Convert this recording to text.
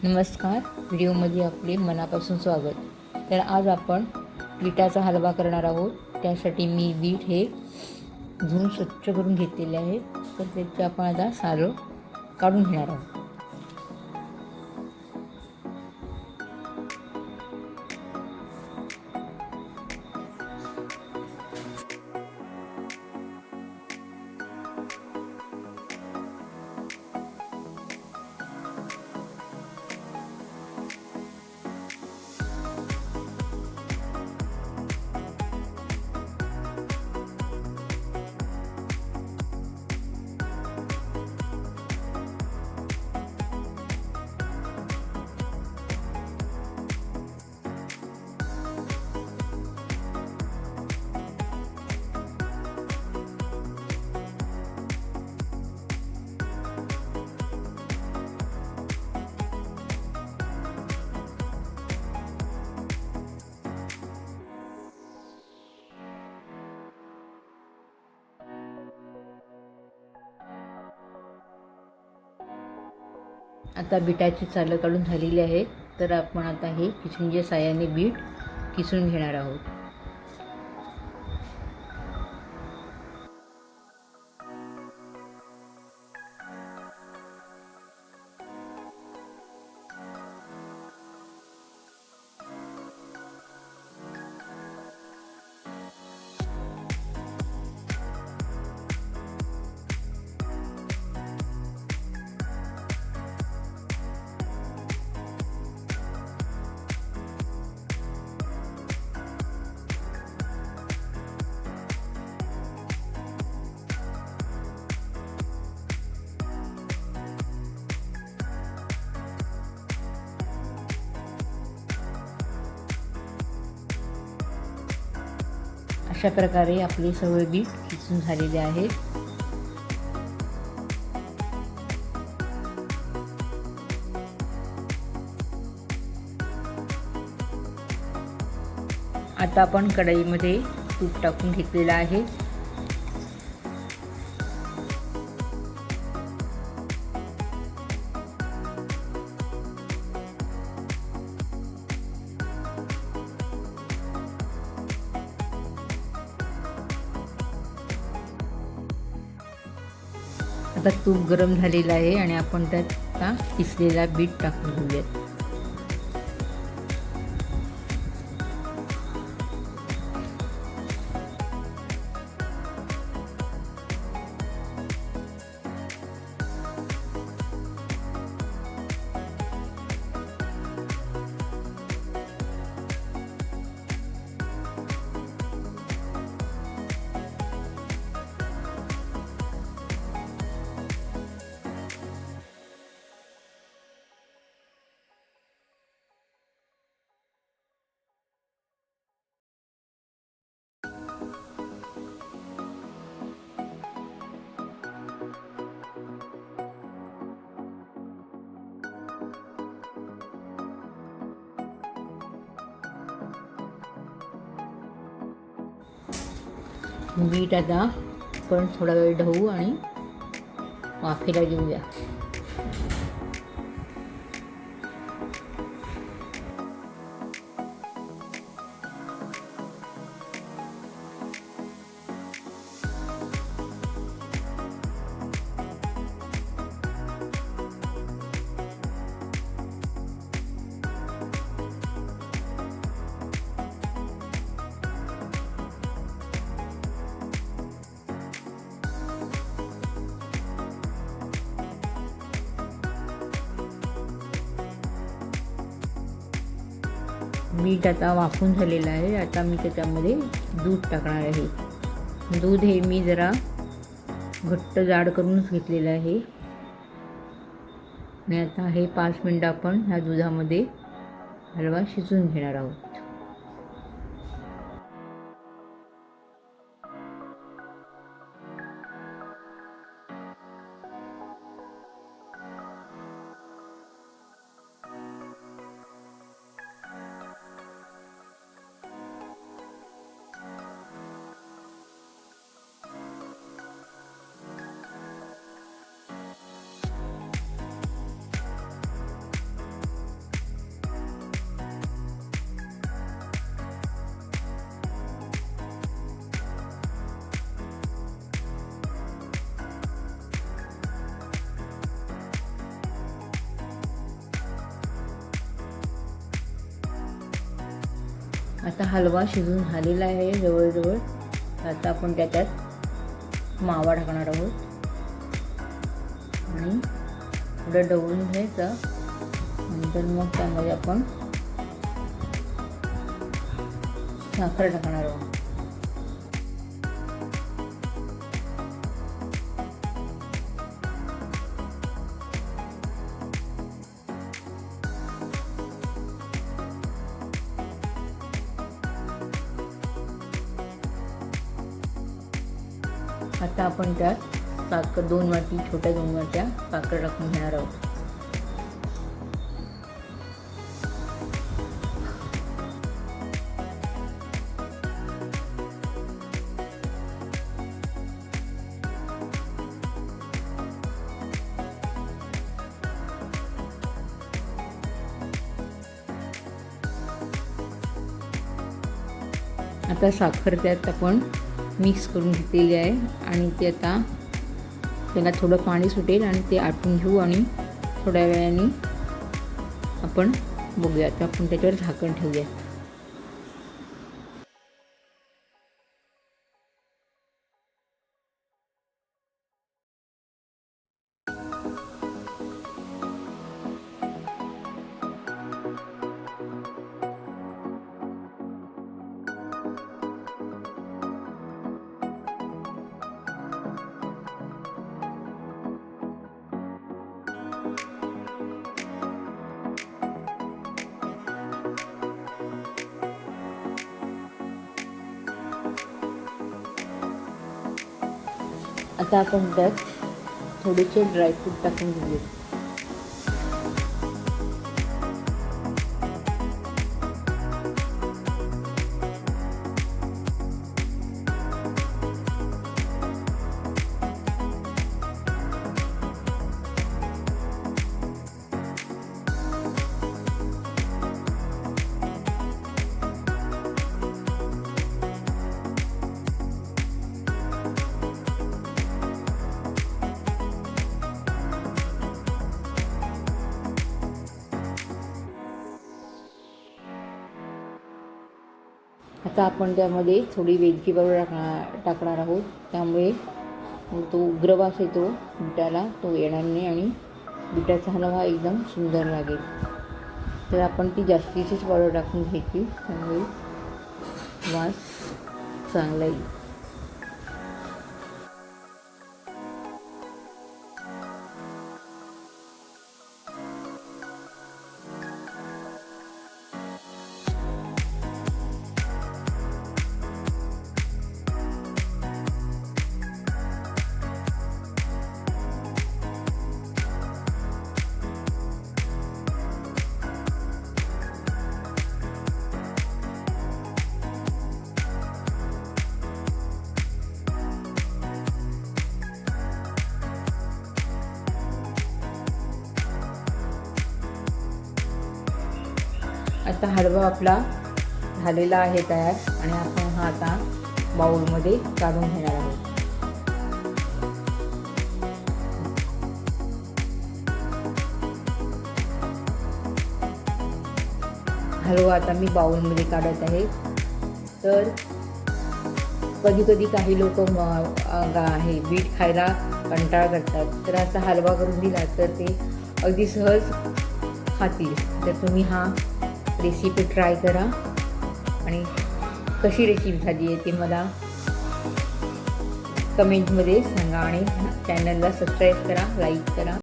नमस्कार. व्हिडिओमध्ये आपले मनापासून स्वागत. तर आज आपण बीटाचा हलवा करणार आहोत. त्यासाठी मी बीट हे धुवून स्वच्छ करून घेतलेले आहे. तर त्याचे आपण आता सालं काढून घेणार आहोत. आता बीटाची सालं काढून झालेली आहेत. तर आपण आता हे किसणीच्या साहाय्याने बीट किसून घेणार आहोत. अशा प्रकारे आपले सर्व बीट किसून झालेले आहेत. आता आपण कढईमध्ये तूप टाकून घेतलेलं आहे. आता तूप गरम झालेलं आहे आणि आपण त्यात आता किसलेला बीट टाकून घेऊयात. बीट आता आपण थोडा वेळ ढवू आणि वाफेला घेऊया. बीट आता वाफून झालेलं आहे. आता मी त्याच्यामध्ये दूध टाकणार आहे. दूध हे मी जरा घट्ट जाड करूनच घेतलेलं आहे आणि आता हे 5 मिनिटं आपण ह्या दुधामध्ये हलवा शिजवून घेणार आहोत. आता हलवा शिजून झालेला आहे जवळजवळ. आता आपण त्याच्यात मावा टाकणार आहोत आणि थोडं ढवळून घ्यायचं. नंतर मग त्यामध्ये आपण साखर टाकणार आहोत. आता आपण त्यात साखर 2 वाटी, छोट्या 2 वाट्या साखर टाकून घेणार आहोत. आता साखर त्यात आपण मिक्स करून घेतलेली आहे आणि ते आता त्याला थोडं पाणी सुटेल आणि ते आटून घेऊ आणि थोड्या वेळाने आपण बघूया. तर आपण त्याच्यावर झाकण ठेवूया. आता आपण त्यात थोडेसे ड्रायफ्रूट टाकून घेऊया. आता आपण त्यामध्ये थोडी वेलची पावडर टाकणार आहोत. त्यामुळे तो उग्र वास येतो बिटाला, तो येणार नाही आणि बिटाचा हलवा एकदम सुंदर लागेल. तर आपण ती जास्तीचीच पावडर टाकून घ्यायची, त्यामुळे वास चांगला येईल. आता हलवा आपला झालेला आहे तयार आणि आपण हा आता बाउलमध्ये काढून घेणार आहोत. हलवा आता मी बाउलमध्ये काढत आहे. तर कधी कधी काही लोक बीट खायला कंटाळा करतात, तर असा हलवा करून दिला तर ते अगदी सहज खातील. तर तुम्ही हा रेसिपी ट्राय करा आणि कशी रेसिपी झाली आहे ते मला कमेंटमध्ये सांगा आणि चॅनलला सबस्क्राईब करा, लाईक करा.